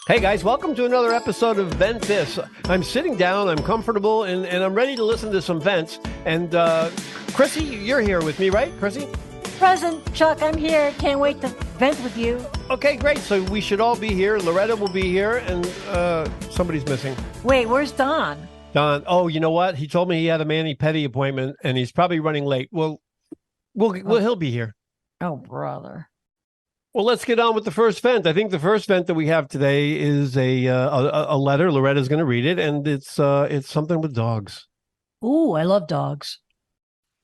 Hey guys, welcome to another episode of Vent This. I'm sitting down, I'm comfortable, and I'm ready to listen to some vents. And Chrissy, you're here with me, right, Chrissy? Present, Chuck, I'm here. Can't wait to vent with you. Okay, great. So we should all be here. Loretta will be here, and somebody's missing. Wait, where's Don? Don. Oh, you know what? He told me he had a mani-pedi appointment, and he's probably running late. Well, he'll be here. Oh, brother. Well, let's get on with the first vent. I think the first vent that we have today is a letter. Loretta's going to read it, and it's something with dogs. Ooh, I love dogs.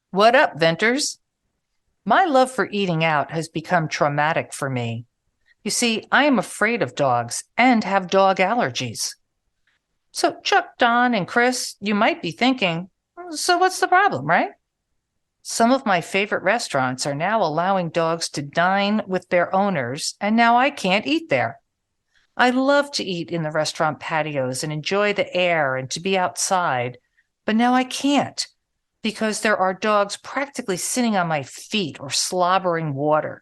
What up, Venters? My love for eating out has become traumatic for me. You see, I am afraid of dogs and have dog allergies. So, Chuck, Don, and Chris, you might be thinking, so what's the problem, right? Some of my favorite restaurants are now allowing dogs to dine with their owners, and now I can't eat there. I love to eat in the restaurant patios and enjoy the air and to be outside, but now I can't because there are dogs practically sitting on my feet or slobbering water.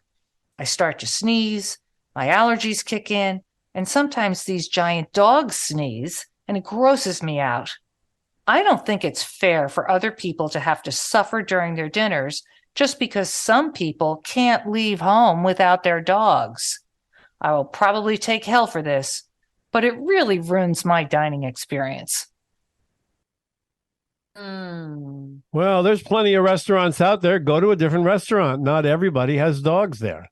I start to sneeze, my allergies kick in, and sometimes these giant dogs sneeze, and it grosses me out. I don't think it's fair for other people to have to suffer during their dinners just because some people can't leave home without their dogs. I will probably take hell for this, but it really ruins my dining experience. Well, there's plenty of restaurants out there. Go to a different restaurant. Not everybody has dogs there.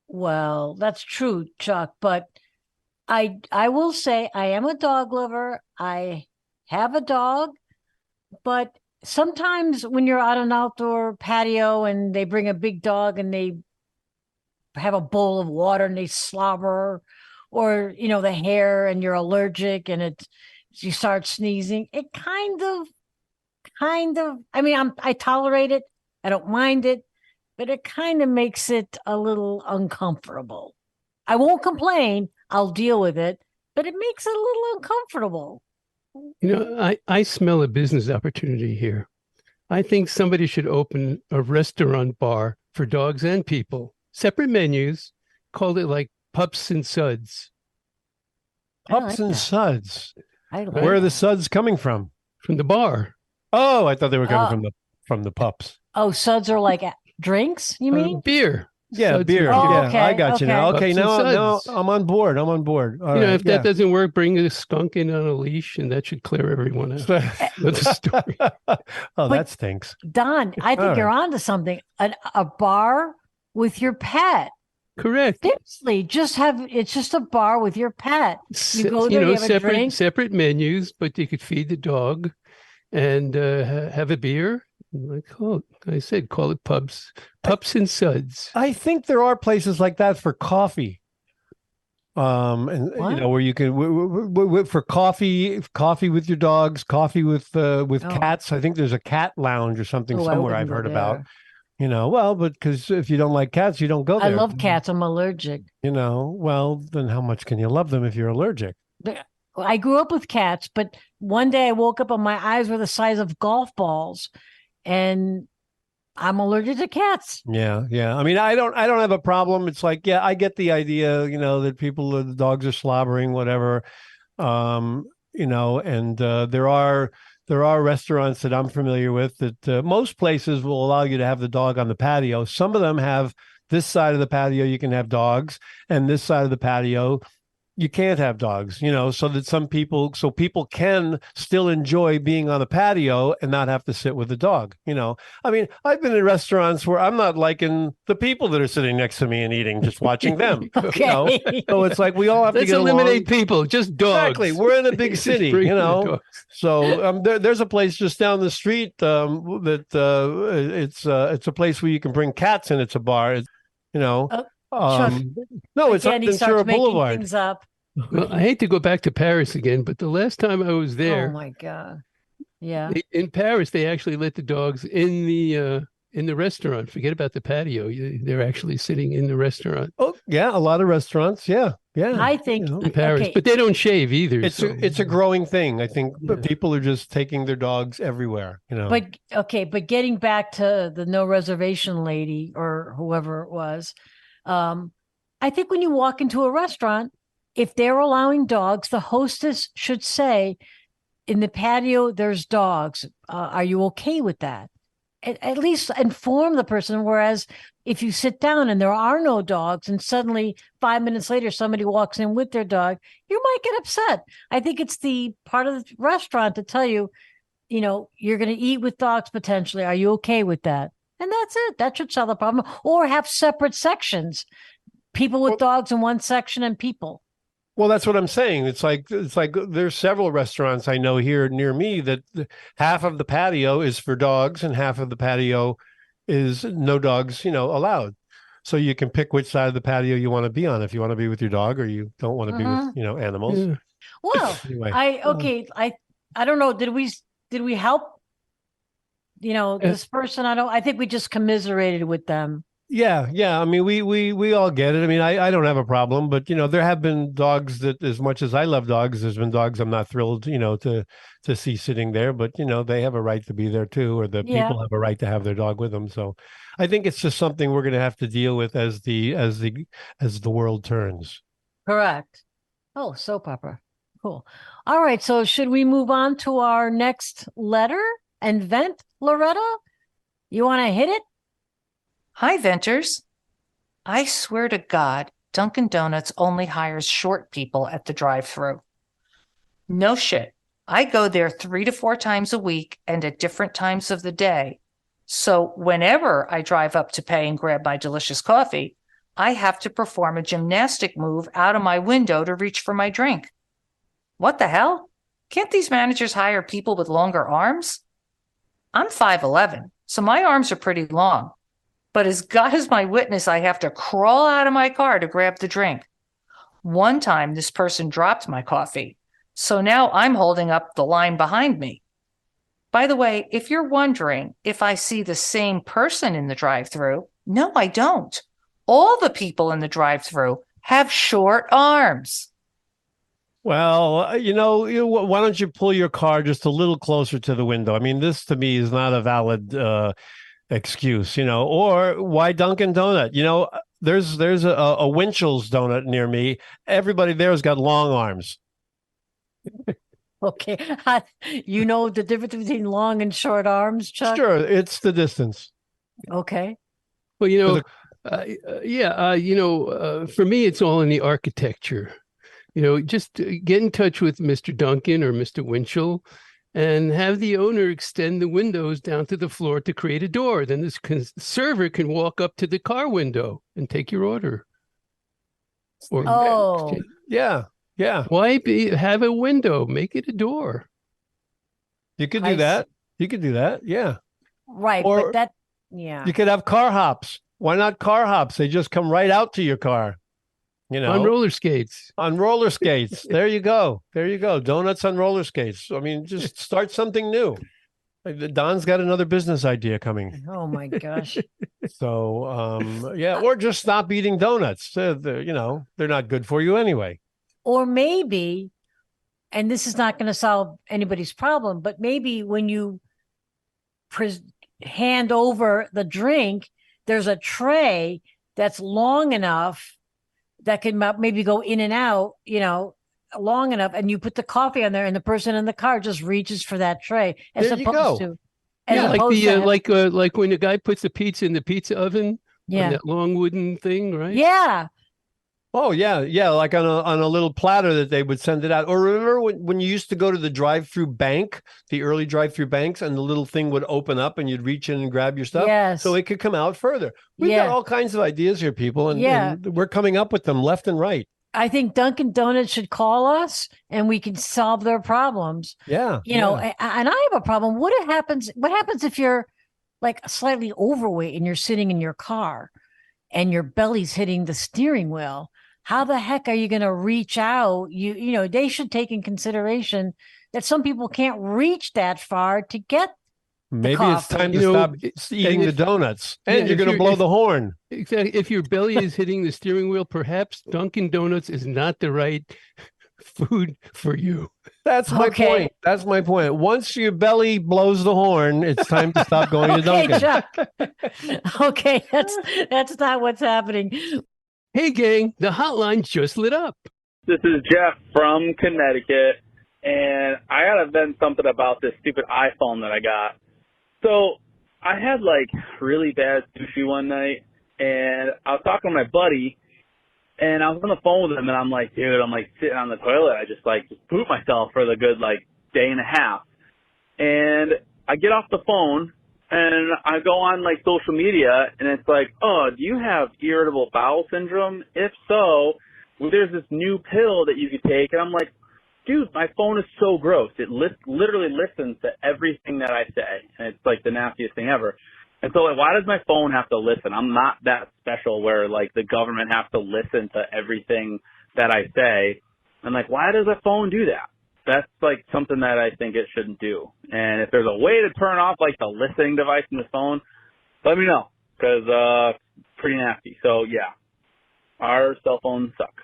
Well, that's true, Chuck, but I will say I am a dog lover. I have a dog, but sometimes when you're on an outdoor patio and they bring a big dog and they have a bowl of water and they slobber, or the hair, and you're allergic and you start sneezing, it kind of I mean, I tolerate it, I don't mind it, but it kind of makes it a little uncomfortable. I won't complain, I'll deal with it, but it makes it a little uncomfortable. I smell a business opportunity here. I think somebody should open a restaurant bar for dogs and people, separate menus, call it like Pups and Suds. Pups and Suds. Like Where are the that. suds coming from? From the bar. Oh, I thought they were coming from the pups. Oh, suds are like drinks, you mean? Beer. Yeah, Suds beer. are Oh, Yeah, okay, I got you now. okay. Okay, Pups and now suds. I'm on board. I'm on board. All right, If that doesn't work, bring a skunk in on a leash, and that should clear everyone out. That's a story. Oh, that stinks. Don, I think All you're right. onto something. A bar with your pet. Correct. Seriously, it's just a bar with your pet. You go there, you have a drink. separate menus, but you could feed the dog and have a beer. Like I said, call it Pups and Suds. I think there are places like that for coffee. And What? where you can for coffee with your dogs, coffee with cats. I think there's a cat lounge or something Oh, I somewhere wouldn't I've go heard about. there. Well, but because if you don't like cats, you don't go I there. love cats. I'm allergic. Well, then how much can you love them if you're allergic? But I grew up with cats, but one day I woke up and my eyes were the size of golf balls, and I'm allergic to cats. Yeah. I mean, I don't have a problem. It's like, yeah, I get the idea, that the dogs are slobbering, whatever. And there are restaurants that I'm familiar with that most places will allow you to have the dog on the patio. Some of them have this side of the patio you can have dogs, and this side of the patio you can't have dogs, so that people can still enjoy being on the patio and not have to sit with the dog. I mean, I've been in restaurants where I'm not liking the people that are sitting next to me and eating, just watching them. Okay. So it's like we all have to Let's get eliminate along. people, just dogs. Exactly. We're in a big Just city, bring the dogs. So there's a place just down the street it's a place where you can bring cats, and it's a bar. Chuck, No, it's again, on he Ventura starts making Boulevard. things up. Well, I hate to go back to Paris again, but the last time I was Oh there, my God. Yeah. in Paris, they actually let the dogs in the restaurant. Forget about the patio. They're actually sitting in the restaurant Oh, yeah, a lot of restaurants. Yeah. I think in Paris, okay. but they don't shave either. It's a growing thing. I think Yeah. people are just taking their dogs everywhere. But getting back to the no reservation lady or whoever it was, I think when you walk into a restaurant, if they're allowing dogs, the hostess should say, in the patio, there's dogs. Are you okay with that? At least inform the person. Whereas if you sit down and there are no dogs and suddenly 5 minutes later somebody walks in with their dog, you might get upset. I think it's the part of the restaurant to tell you, you're going to eat with dogs potentially. Are you okay with that? And that's it. That should solve the problem. Or have separate sections. People with dogs in one section and people. Well, that's what I'm saying. It's like there's several restaurants I know here near me that half of the patio is for dogs and half of the patio is no dogs, allowed. So you can pick which side of the patio you want to be on, if you want to be with your dog or you don't want to be with, animals. Yeah. Well, Anyway, I don't know. Did we help? This person. I think we just commiserated with them. Yeah. I mean, we all get it. I mean, I don't have a problem, but there have been dogs that, as much as I love dogs, there's been dogs I'm not thrilled, to see sitting there. But they have a right to be there too, or the people have a right to have their dog with them. So, I think it's just something we're going to have to deal with as the world turns. Correct. Oh, soap opera. Cool. All right. So, should we move on to our next letter and vent, Loretta? You want to hit it? Hi, Venters. I swear to God, Dunkin' Donuts only hires short people at the drive-thru. No shit. I go there 3 to 4 times a week and at different times of the day. So whenever I drive up to pay and grab my delicious coffee, I have to perform a gymnastic move out of my window to reach for my drink. What the hell? Can't these managers hire people with longer arms? I'm 5'11", so my arms are pretty long. But as God is my witness, I have to crawl out of my car to grab the drink. One time, this person dropped my coffee. So now I'm holding up the line behind me. By the way, if you're wondering if I see the same person in the drive-thru, no, I don't. All the people in the drive-thru have short arms. Well, why don't you pull your car just a little closer to the window? I mean, this to me is not a valid excuse, or why Dunkin' Donut? There's a Winchell's donut near me. Everybody there has got long arms. Okay. You know the difference between long and short arms, Chuck? Sure, it's the distance. Okay. Well, for me, it's all in the architecture. Just get in touch with Mr. Duncan or Mr. Winchell and have the owner extend the windows down to the floor to create a door. Then this server can walk up to the car window and take your order. Yeah. Why have a window? Make it a door. You could do that. You could do that. Yeah. Right. Or but you could have car hops. Why not car hops? They just come right out to your car. On roller skates. On roller skates. There you go. Donuts on roller skates. I mean, just start something new. Don's got another business idea coming. Oh my gosh. So, or just stop eating donuts. They're not good for you anyway. Or maybe, and this is not going to solve anybody's problem, but maybe when you hand over the drink, there's a tray that's long enough that can maybe go in and out, long enough, and you put the coffee on there, and the person in the car just reaches for that tray, as opposed to, like when the guy puts the pizza in the pizza oven, on that long wooden thing, right? Yeah. Oh yeah, like on a little platter that they would send it out. Or remember when you used to go to the drive-through bank, the early drive-through banks, and the little thing would open up and you'd reach in and grab your stuff, yes, so it could come out further. We've got all kinds of ideas here, people, and we're coming up with them left and right. I think Dunkin' Donuts should call us and we can solve their problems. Yeah, and I have a problem. What happens if you're like slightly overweight and you're sitting in your car and your belly's hitting the steering wheel? How the heck are you going to reach out? They should take in consideration that some people can't reach that far to get Maybe it's time to stop eating the donuts, and you're going to blow the horn. Exactly. If your belly is hitting the steering wheel, perhaps Dunkin' Donuts is not the right food for you. That's my point. That's my point. Once your belly blows the horn, it's time to stop going to Dunkin'. Chuck. Okay, that's not what's happening. Hey, gang, the hotline just lit up. This is Jeff from Connecticut, and I gotta vent something about this stupid iPhone that I got. So I had like really bad sushi one night, and I was talking to my buddy, and I was on the phone with him, and I'm like, dude, I'm like sitting on the toilet. I just pooped myself for the good like day and a half, and I get off the phone. And I go on like social media, and it's like, oh, do you have irritable bowel syndrome? If so, well, there's this new pill that you could take. And I'm like, dude, my phone is so gross. It literally listens to everything that I say. And it's like the nastiest thing ever. And so like, why does my phone have to listen? I'm not that special where like the government has to listen to everything that I say. And like, why does a phone do that? That's like something that I think it shouldn't do. And if there's a way to turn off like the listening device in the phone, let me know, because pretty nasty. So yeah, our cell phones suck.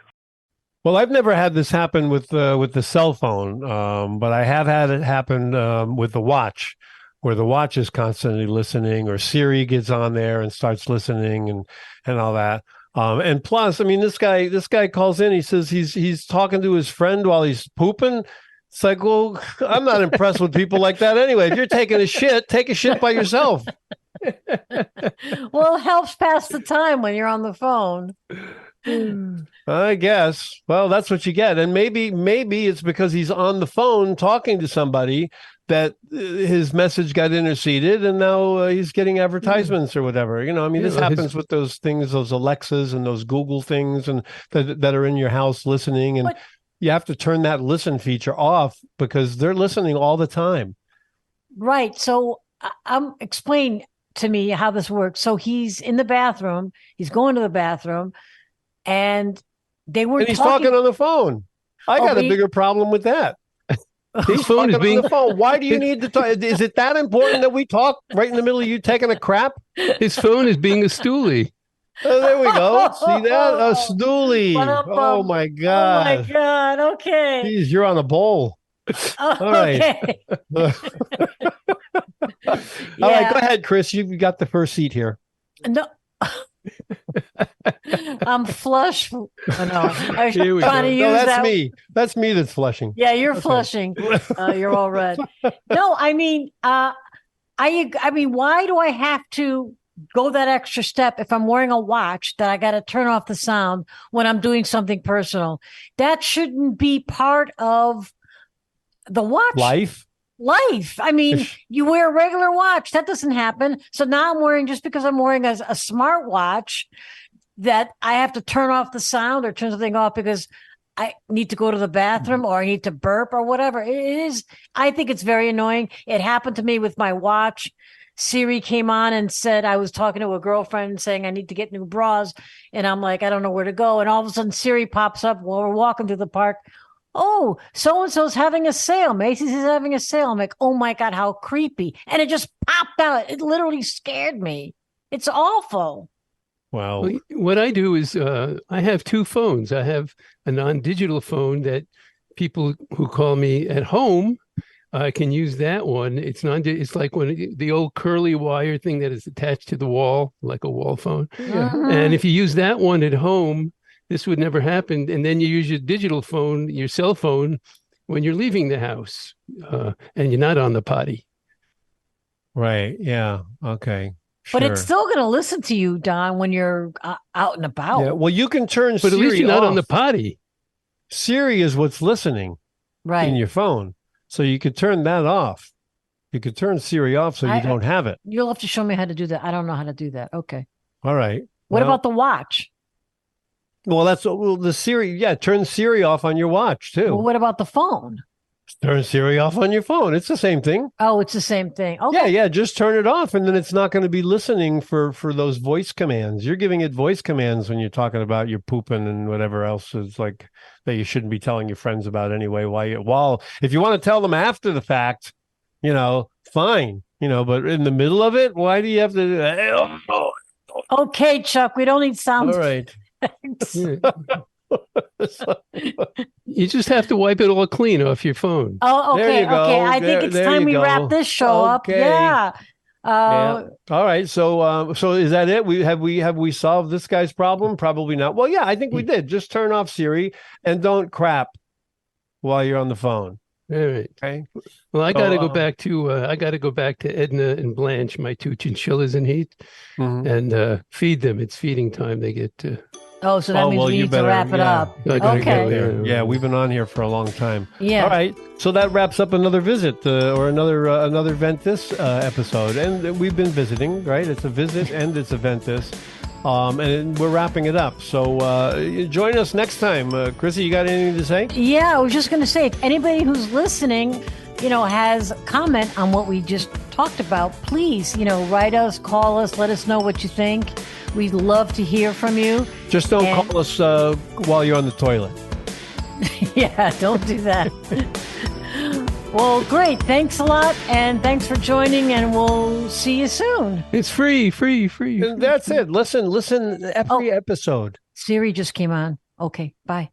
Well, I've never had this happen with the cell phone, but I have had it happen with the watch, where the watch is constantly listening, or Siri gets on there and starts listening and all that. And plus, I mean, this guy calls in. He says he's talking to his friend while he's pooping. It's like, well, I'm not impressed with people like that anyway. If you're taking a shit, take a shit by yourself. Well, it helps pass the time when you're on the phone. I guess. Well, that's what you get. And maybe it's because he's on the phone talking to somebody that his message got interceded, and now he's getting advertisements or whatever. You know, I mean, this happens with those things, those Alexas and those Google things, and that are in your house listening. And you have to turn that listen feature off because they're listening all the time. Right. So explain to me how this works. So he's in the bathroom. He's going to the bathroom, and he's talking on the phone. I got a bigger problem with that. His phone is being on the phone. Why do you need to talk? Is it that important that we talk right in the middle of you taking a crap? His phone is being a stoolie. Oh, there we go. See that? A stoolie. Oh my God. Oh my God. Okay. Jeez, you're on a bowl. All right. Okay. All right, go ahead, Chris. You've got the first seat here. No. I'm flush. Oh, no, I was trying to use that's that. me. That's me that's flushing. Yeah, you're flushing. You're all red. No, I mean, I mean, why do I have to go that extra step if I'm wearing a watch that I got to turn off the sound when I'm doing something personal? That shouldn't be part of the watch life. I mean, you wear a regular watch. That doesn't happen. So now I'm wearing, just because I'm wearing a smart watch, that I have to turn off the sound or turn something off because I need to go to the bathroom or I need to burp or whatever. It is. I think it's very annoying. It happened to me with my watch. Siri came on and said, I was talking to a girlfriend saying I need to get new bras. And I'm like, I don't know where to go. And all of a sudden Siri pops up while we're walking through the park. Oh, so-and-so's having a sale. Macy's is having a sale. I'm like, oh my God, how creepy. And it just popped out. It literally scared me. It's awful. Wow. Well, what I do is I have two phones. I have a non-digital phone that people who call me at home can use that one. It's like the old curly wire thing that is attached to the wall, like a wall phone. Yeah. And if you use that one at home, this would never happen. And then you use your digital phone, your cell phone, when you're leaving the house and you're not on the potty. Right. Yeah. Okay. Sure. But it's still going to listen to you, Don, when you're out and about. Yeah. Well, you can turn Siri off. But at least you're not on the potty. Siri is what's listening in your phone. So you could turn that off. You could turn Siri off so you don't have it. You'll have to show me how to do that. I don't know how to do that. Okay. All right. What about the watch? Well, the Siri. Yeah, turn Siri off on your watch too. Well, what about the phone? Turn Siri off on your phone. It's the same thing. Oh, it's the same thing. Okay. Yeah. Just turn it off, and then it's not going to be listening for those voice commands. You're giving it voice commands when you're talking about your pooping and whatever else is like that you shouldn't be telling your friends about anyway. While if you want to tell them after the fact, fine. But in the middle of it, why do you have to? Okay, Chuck. We don't need sound. All right. You just have to wipe it all clean off your phone. Oh, okay. There you go. Okay. I think it's time we wrap this show up. Yeah. Yeah. All right. So is that it? We solved this guy's problem? Probably not. Well, yeah, I think we did. Just turn off Siri and don't crap while you're on the phone. All right. Okay. Well, I got to go back to Edna and Blanche, my two chinchillas in heat, and feed them. It's feeding time. They get. Oh, so that means we need to wrap it up. I gotta Okay. go there. Yeah, we've been on here for a long time. Yeah. All right. So that wraps up another visit or another Ventus episode, and we've been visiting. Right. It's a visit and it's a Ventus. And we're wrapping it up. So join us next time. Chrissy, you got anything to say? Yeah, I was just going to say, if anybody who's listening, has a comment on what we just talked about, please, write us, call us, let us know what you think. We'd love to hear from you. Just don't call us while you're on the toilet. Yeah, don't do that. Well, great. Thanks a lot. And thanks for joining. And we'll see you soon. It's free. And that's it. Listen every episode. Siri just came on. Okay, bye.